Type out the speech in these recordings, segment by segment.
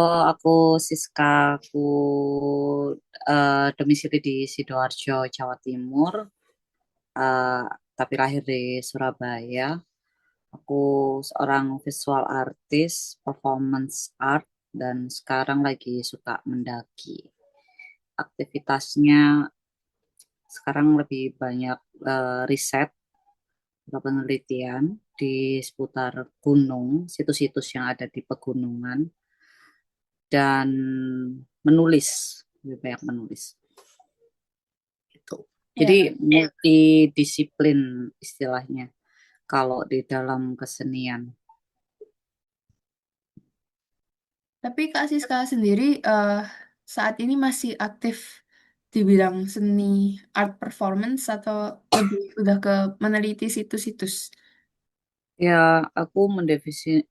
Aku Siska, aku domisili di Sidoarjo, Jawa Timur, eh, tapi lahir di Surabaya. Aku seorang visual artist, performance art, dan sekarang lagi suka mendaki. Aktivitasnya sekarang lebih banyak riset atau penelitian di seputar gunung, situs-situs yang ada di pegunungan, dan menulis, lebih banyak menulis. Gitu. Jadi Ya, multidisiplin istilahnya kalau di dalam kesenian. tapi Kak Siska sendiri saat ini masih aktif di bidang seni art performance atau lebih udah ke meneliti situs-situs? Ya, aku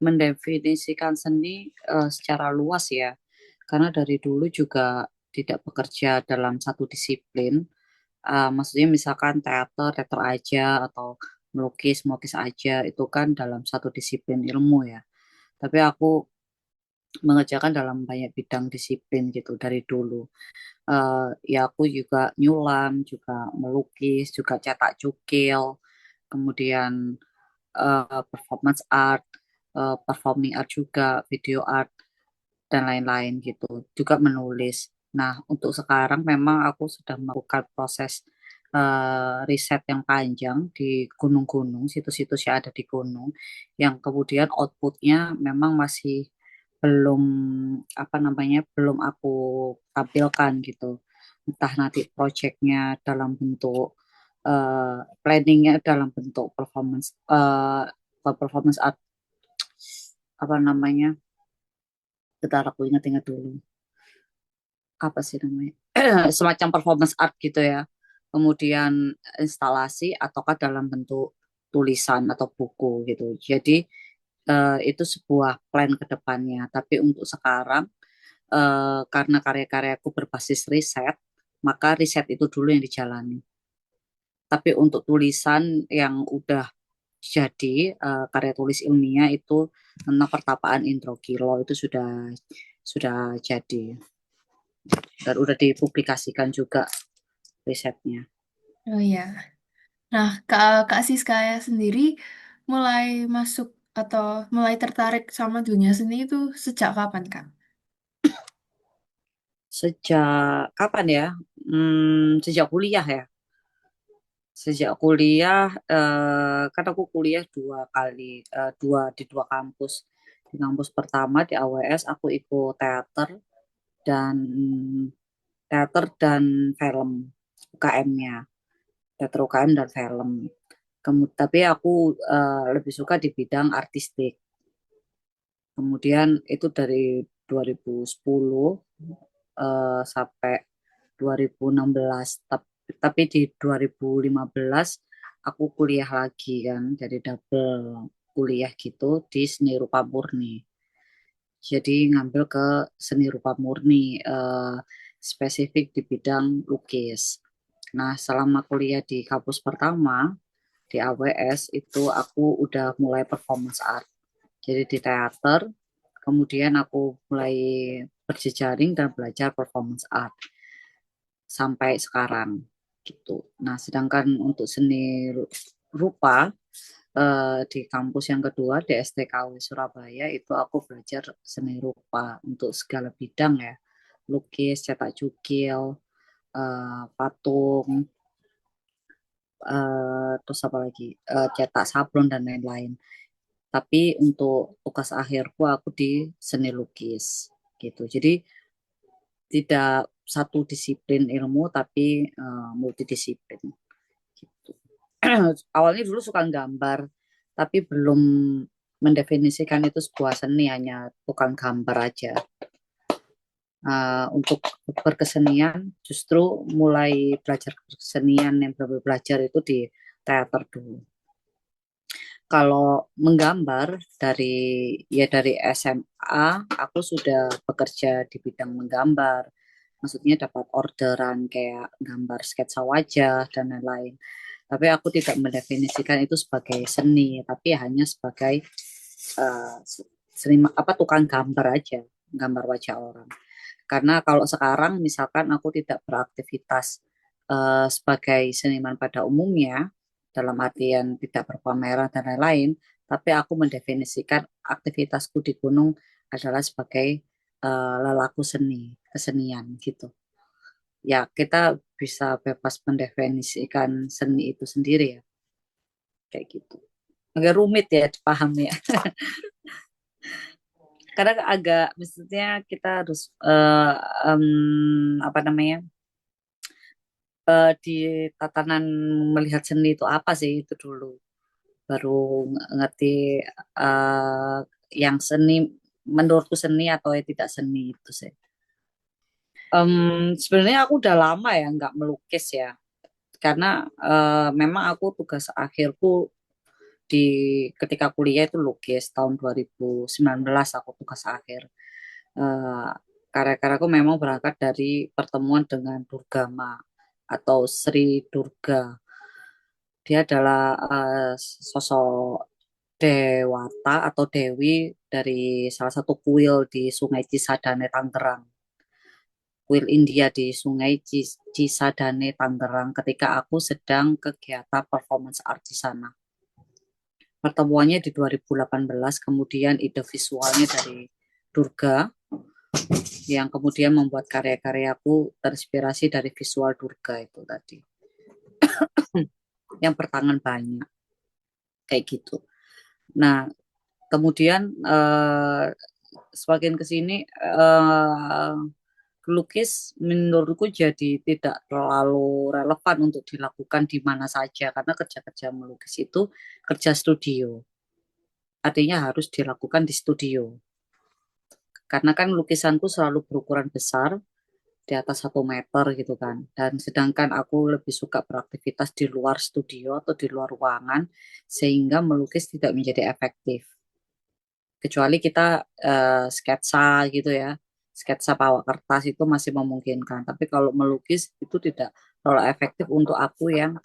mendefinisikan seni secara luas ya, karena dari dulu juga tidak bekerja dalam satu disiplin. Maksudnya misalkan teater, teater aja, atau melukis, melukis aja, itu kan dalam satu disiplin ilmu ya. Tapi aku mengerjakan dalam banyak bidang disiplin gitu dari dulu. Ya aku juga nyulam, juga melukis, juga cetak cukil, kemudian performance art, performing art juga, video art, dan lain-lain gitu. Juga menulis. Nah, untuk sekarang memang aku sudah melakukan proses riset yang panjang di gunung-gunung, situs-situs yang ada di gunung, yang kemudian outputnya memang masih belum apa namanya belum aku tampilkan gitu. Entah nanti projectnya dalam bentuk planningnya dalam bentuk performance art apa namanya, bentar aku ingat-ingat dulu apa sih namanya, semacam performance art gitu ya, kemudian instalasi ataukah dalam bentuk tulisan atau buku gitu. Jadi itu sebuah plan ke depannya, tapi untuk sekarang karena karya-karyaku berbasis riset, maka riset itu dulu yang dijalani. Tapi untuk tulisan yang udah jadi karya tulis ilmiah itu tentang pertapaan Indragila itu sudah jadi dan udah dipublikasikan juga risetnya. Oh ya. Nah, Kak Siska sendiri mulai masuk atau mulai tertarik sama dunia seni itu sejak kapan, Kak? Sejak kapan ya? Sejak kuliah ya. Sejak kuliah, kan aku kuliah dua kali, di dua kampus. Di kampus pertama di AWS aku ikut dan teater dan film UKM-nya, teater UKM dan film. Tapi aku lebih suka di bidang artistik. Kemudian itu dari 2010 sampai 2016. Tapi di 2015 aku kuliah lagi kan, jadi double kuliah gitu di seni rupa murni. Jadi ngambil ke seni rupa murni, spesifik di bidang lukis. Nah, selama kuliah di kampus pertama di AWS itu aku udah mulai performance art. Jadi di teater, kemudian aku mulai berjejaring dan belajar performance art sampai sekarang gitu. Nah, sedangkan untuk seni rupa di kampus yang kedua di STKW Surabaya itu aku belajar seni rupa untuk segala bidang ya, lukis, cetak cukil, patung, terus apa lagi, cetak sablon dan lain-lain. Tapi untuk tugas akhirku aku di seni lukis gitu. Jadi tidak satu disiplin ilmu tapi multidisiplin gitu. Awalnya dulu suka gambar tapi belum mendefinisikan itu sebuah seni, hanya tukang gambar aja. Untuk berkesenian justru mulai belajar kesenian yang belajar itu di teater dulu. Kalau menggambar dari SMA aku sudah bekerja di bidang menggambar. Maksudnya dapat orderan kayak gambar sketsa wajah dan lain-lain. Tapi aku tidak mendefinisikan itu sebagai seni, tapi hanya sebagai seni apa tukang gambar aja gambar wajah orang. Karena kalau sekarang misalkan aku tidak beraktivitas sebagai seniman pada umumnya, dalam artian tidak berpameran dan lain-lain, tapi aku mendefinisikan aktivitasku di gunung adalah sebagai lelaku seni, kesenian gitu. Ya, kita bisa bebas mendefinisikan seni itu sendiri ya, kayak gitu. Agak rumit ya dipahami ya. Karena agak, maksudnya kita harus apa namanya, di tatanan melihat seni itu apa sih itu dulu. Baru ngerti eh, yang seni, menurutku seni atau yang tidak seni itu sih. Sebenarnya aku udah lama ya nggak melukis ya, karena memang aku tugas akhirku di ketika kuliah itu lukis tahun 2019 aku tugas akhir. Eh, Karya-karyaku memang berangkat dari pertemuan dengan Durgama atau Sri Durga. Dia adalah sosok dewata atau dewi dari salah satu kuil di Sungai Cisadane, Tangerang. Kuil India di Sungai Cisadane, Tangerang ketika aku sedang kegiatan performance art di sana. Pertemuannya di 2018, kemudian ide visualnya dari Durga, yang kemudian membuat karya-karyaku terinspirasi dari visual Durga itu tadi, yang bertangan banyak, kayak gitu. Nah, kemudian semakin ke sini lukis menurutku jadi tidak terlalu relevan untuk dilakukan di mana saja karena kerja-kerja melukis itu kerja studio. Artinya harus dilakukan di studio. Karena kan lukisanku selalu berukuran besar, di atas 1 meter gitu kan. Dan sedangkan aku lebih suka beraktivitas di luar studio atau di luar ruangan, sehingga melukis tidak menjadi efektif. Kecuali kita sketsa gitu ya, sketsa bawa kertas itu masih memungkinkan. Tapi kalau melukis itu tidak terlalu efektif untuk aku yang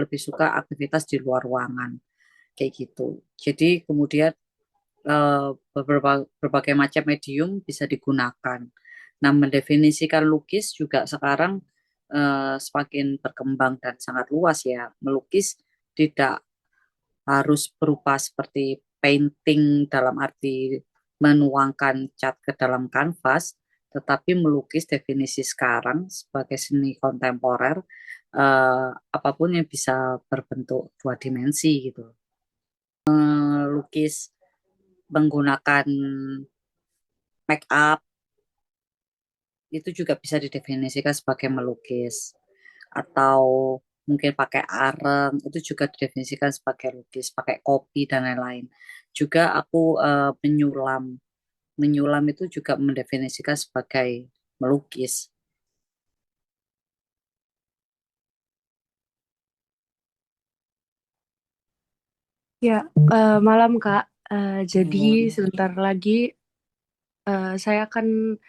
lebih suka aktivitas di luar ruangan, kayak gitu. Jadi kemudian berbagai macam medium bisa digunakan. Nah, mendefinisikan lukis juga sekarang semakin berkembang dan sangat luas ya. Melukis tidak harus berupa seperti painting dalam arti menuangkan cat ke dalam kanvas, tetapi melukis definisi sekarang sebagai seni kontemporer, apapun yang bisa berbentuk 2 dimensi gitu. Lukis menggunakan make up itu juga bisa didefinisikan sebagai melukis, atau mungkin pakai areng itu juga didefinisikan sebagai lukis, pakai kopi dan lain-lain. Juga aku menyulam, menyulam itu juga mendefinisikan sebagai melukis. Ya, malam Kak. Jadi Hmm. sebentar lagi saya akan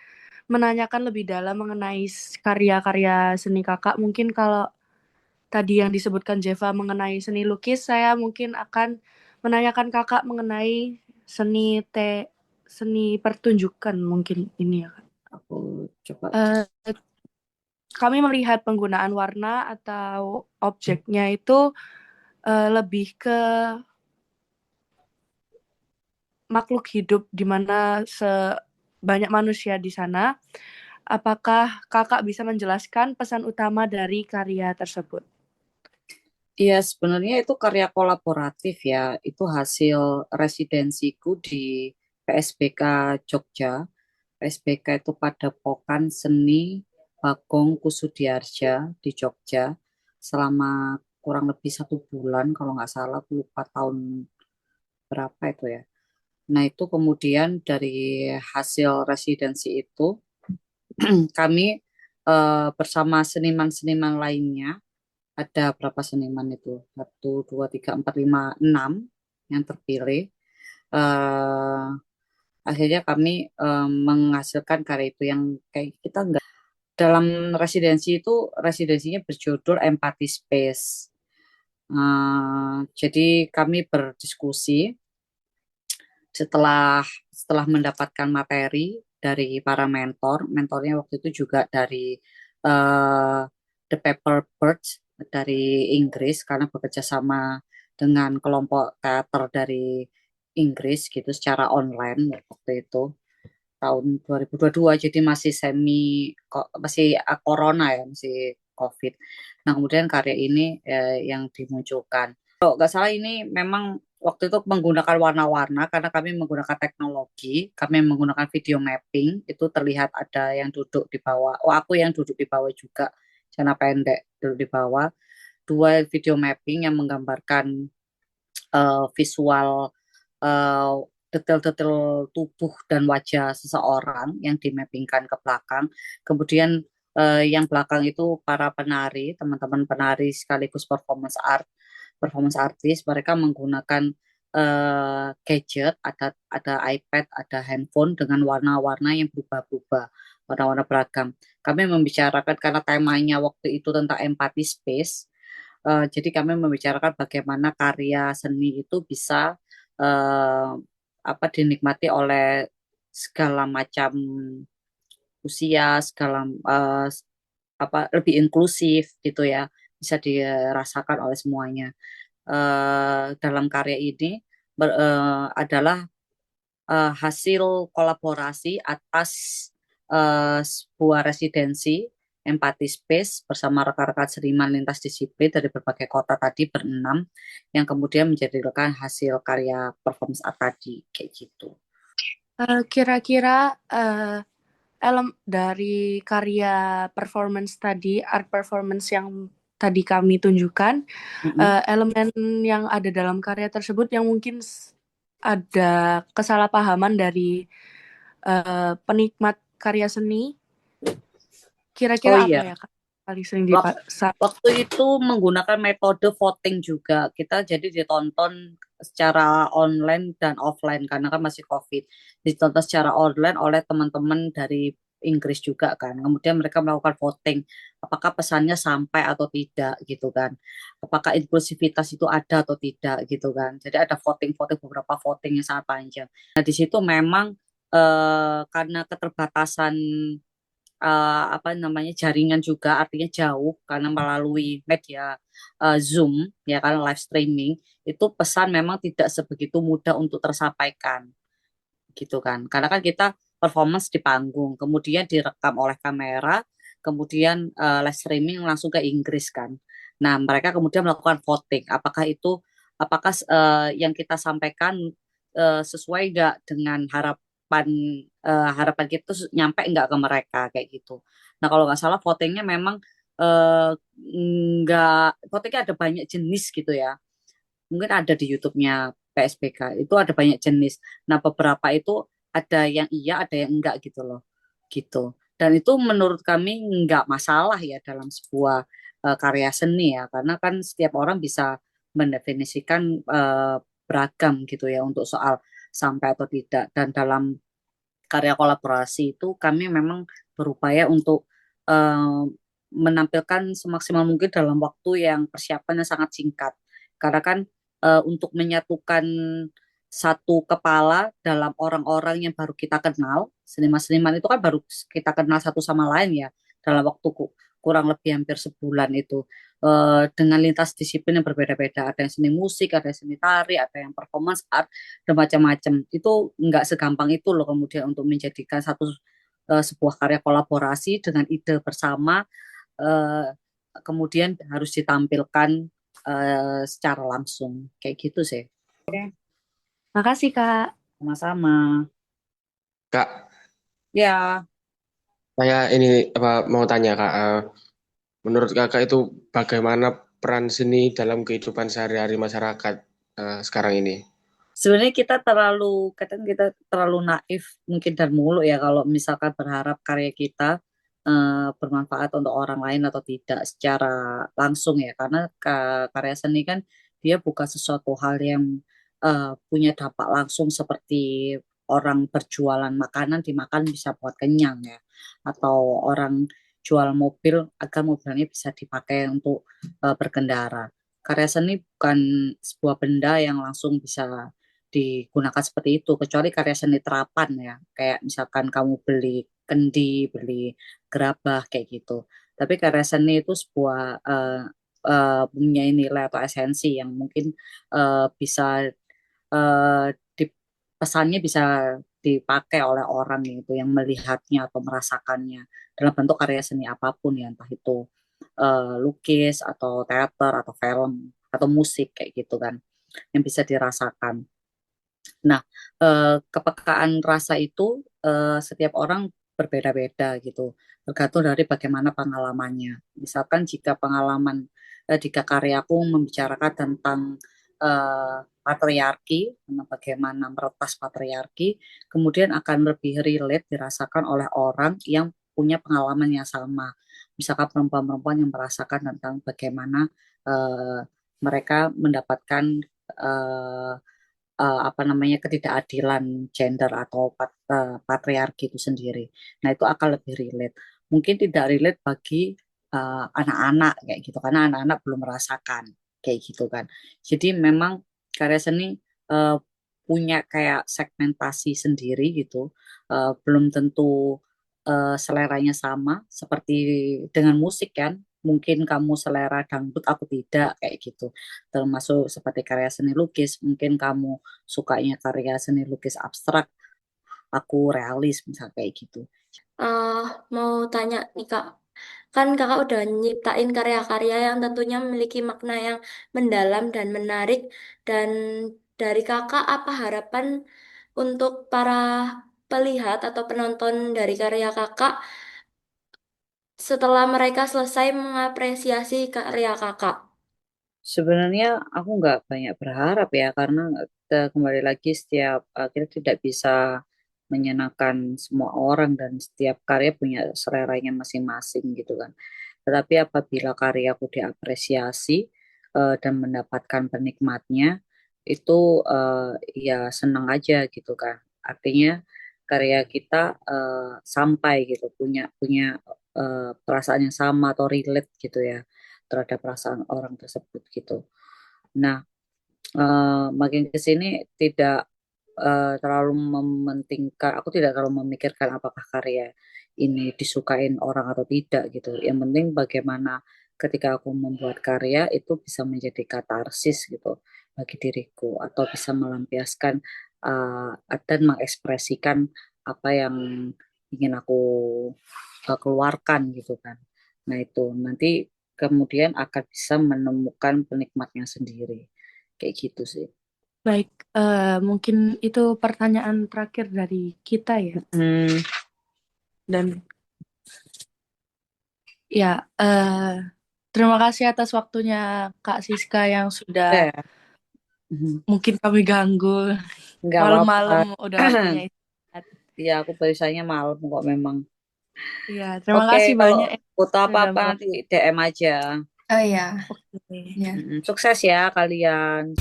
menanyakan lebih dalam mengenai karya-karya seni Kakak. Mungkin kalau tadi yang disebutkan Jeva mengenai seni lukis, saya mungkin akan menanyakan Kakak mengenai seni seni pertunjukan mungkin ini ya Kak. Aku coba. Eh, Kami melihat penggunaan warna atau objeknya itu lebih ke makhluk hidup di mana sebanyak manusia di sana. Apakah Kakak bisa menjelaskan pesan utama dari karya tersebut? Iya, sebenarnya itu karya kolaboratif ya. Itu hasil residensiku di PSBK Jogja. PSBK itu Padepokan Seni Bagong Kusudiarja di Jogja selama kurang lebih 1 bulan kalau nggak salah, aku lupa tahun berapa itu ya. Nah itu kemudian dari hasil residensi itu kami bersama seniman-seniman lainnya, ada berapa seniman itu? 1, 2, 3, 4, 5, 6 yang terpilih. eh Akhirnya kami menghasilkan karya itu yang kayak kita nggak, dalam residensi itu, residensinya berjudul Empathy Space. Jadi kami berdiskusi setelah setelah mendapatkan materi dari para mentornya waktu itu juga dari eh, The Paper Birds dari Inggris karena bekerja sama dengan kelompok teater dari Inggris gitu secara online waktu itu tahun 2022 jadi masih kok masih corona ya masih COVID. Nah kemudian karya ini yang dimunculkan. Kalau nggak salah ini memang waktu itu menggunakan warna-warna karena kami menggunakan teknologi, kami menggunakan video mapping itu terlihat ada yang duduk di bawah. Oh aku yang duduk di bawah juga celana pendek duduk di bawah. Dua video mapping yang menggambarkan visual eh, detail-detail tubuh dan wajah seseorang yang dimappingkan ke belakang. Kemudian yang belakang itu para penari, teman-teman penari sekaligus performance artist. Mereka menggunakan gadget, ada iPad, ada handphone dengan warna-warna yang berubah-ubah, warna-warna beragam. Kami membicarakan karena temanya waktu itu tentang empathy space. Jadi kami membicarakan bagaimana karya seni itu bisa eh, dinikmati oleh segala macam usia, segala lebih inklusif gitu ya, bisa dirasakan oleh semuanya. Dalam karya ini adalah hasil kolaborasi atas sebuah residensi Empathy Space bersama rekan-rekan seniman lintas disiplin dari berbagai kota tadi berenam yang kemudian menjadikan hasil karya performance art tadi kayak gitu. Kira-kira dari karya performance tadi, art performance yang tadi kami tunjukkan, Mm-mm. elemen yang ada dalam karya tersebut yang mungkin ada kesalahpahaman dari penikmat karya seni, Oh kira-kira apa iya, ya Kak? Paling sering Wak- waktu itu menggunakan metode voting juga. Kita jadi ditonton secara online dan offline karena kan masih COVID. Ditonton secara online oleh teman-teman dari Inggris juga kan. Kemudian mereka melakukan voting, apakah pesannya sampai atau tidak gitu kan. Apakah inklusivitas itu ada atau tidak gitu kan. Jadi ada voting-voting beberapa voting yang sangat panjang. Nah, di situ memang karena keterbatasan jaringan juga artinya jauh karena melalui media Zoom ya kan live streaming itu pesan memang tidak sebegitu mudah untuk tersampaikan gitu kan karena kan kita performance di panggung kemudian direkam oleh kamera kemudian live streaming langsung ke Inggris kan nah mereka kemudian melakukan voting apakah yang kita sampaikan sesuai nggak dengan harapan kita tuh nyampe nggak ke mereka kayak gitu. Nah kalau nggak salah votingnya memang eh, nggak votingnya ada banyak jenis gitu ya. Mungkin ada di YouTube-nya PSBK itu ada banyak jenis. Nah beberapa itu ada yang iya ada yang enggak gitu loh gitu. Dan itu menurut kami nggak masalah ya dalam sebuah karya seni ya karena kan setiap orang bisa mendefinisikan beragam gitu ya untuk soal sampai atau tidak dan dalam karya kolaborasi itu kami memang berupaya untuk eh, menampilkan semaksimal mungkin dalam waktu yang persiapannya sangat singkat. Karena kan untuk menyatukan satu kepala dalam orang-orang yang baru kita kenal, seniman-seniman itu kan baru kita kenal satu sama lain ya dalam waktu kurang lebih hampir sebulan itu dengan lintas disiplin yang berbeda-beda. Ada yang seni musik, ada yang seni tari, ada yang performance art, dan macam-macam. Itu nggak segampang itu loh kemudian untuk menjadikan sebuah karya kolaborasi dengan ide bersama, eh, kemudian harus ditampilkan secara langsung. Kayak gitu sih. Makasih Kak. Sama-sama. Kak, Ya, saya ini apa mau tanya Kak, menurut Kakak itu bagaimana peran seni dalam kehidupan sehari-hari masyarakat sekarang ini? sebenarnya kadang kita terlalu naif mungkin dan mulu ya kalau misalkan berharap karya kita bermanfaat untuk orang lain atau tidak secara langsung ya karena karya seni kan dia bukan sesuatu hal yang punya dampak langsung seperti orang berjualan makanan dimakan bisa buat kenyang ya atau orang jual mobil agar mobilnya bisa dipakai untuk berkendara. Karya seni bukan sebuah benda yang langsung bisa digunakan seperti itu, kecuali karya seni terapan ya, kayak misalkan kamu beli kendi, beli gerabah kayak gitu. Tapi karya seni itu sebuah mempunyai nilai atau esensi yang mungkin bisa eh, pesannya bisa dipakai oleh orang gitu yang melihatnya atau merasakannya dalam bentuk karya seni apapun ya, entah itu lukis atau teater atau film atau musik kayak gitu kan, yang bisa dirasakan. Nah, kepekaan rasa itu setiap orang berbeda-beda gitu, tergantung dari bagaimana pengalamannya. Misalkan jika karyaku membicarakan tentang patriarki, tentang bagaimana meretas patriarki, kemudian akan lebih relate dirasakan oleh orang yang punya pengalaman yang sama. Misalkan perempuan-perempuan yang merasakan tentang bagaimana eh, mereka mendapatkan eh, apa namanya ketidakadilan gender atau patriarki itu sendiri. Nah, itu akan lebih relate. Mungkin tidak relate bagi anak-anak kayak gitu karena anak-anak belum merasakan kayak gitu kan. Jadi memang karya seni uh, punya kayak segmentasi sendiri gitu. Belum tentu seleranya sama seperti dengan musik kan. Mungkin kamu selera dangdut, aku tidak kayak gitu. Termasuk seperti karya seni lukis, mungkin kamu sukanya karya seni lukis abstrak, aku realis misal kayak gitu. Eh, mau tanya nih Kak, kan Kakak udah nyiptain karya-karya yang tentunya memiliki makna yang mendalam dan menarik, dan dari Kakak apa harapan untuk para pelihat atau penonton dari karya Kakak setelah mereka selesai mengapresiasi karya Kakak? Sebenarnya aku nggak banyak berharap ya karena kembali lagi kita tidak bisa menyenangkan semua orang dan setiap karya punya seleranya masing-masing gitu kan. Tetapi apabila karyaku diapresiasi dan mendapatkan penikmatnya itu eh, ya senang aja gitu kan. Artinya karya kita sampai gitu punya punya perasaan yang sama atau relate gitu ya terhadap perasaan orang tersebut gitu. Nah, makin ke sini tidak terlalu mementingkan, aku tidak terlalu memikirkan apakah karya ini disukain orang atau tidak gitu. Yang penting bagaimana ketika aku membuat karya itu bisa menjadi katarsis gitu bagi diriku atau bisa melampiaskan dan mengekspresikan apa yang ingin aku keluarkan gitu kan. Nah, itu nanti kemudian akan bisa menemukan penikmatnya sendiri. Kayak gitu sih. Baik, mungkin itu pertanyaan terakhir dari kita ya. Hmm, Dan ya, terima kasih atas waktunya Kak Siska yang sudah ya, mhm. mungkin kami ganggu Nggak apa-apa. malam-malam udah waktunya istirahat. Ya, aku biasanya malam kok memang. Iya, terima Oke, kasih kalau banyak ya butuh sudah apa-apa nanti meluangkan. DM aja. Oh ya, Oke. ya. Sukses ya kalian.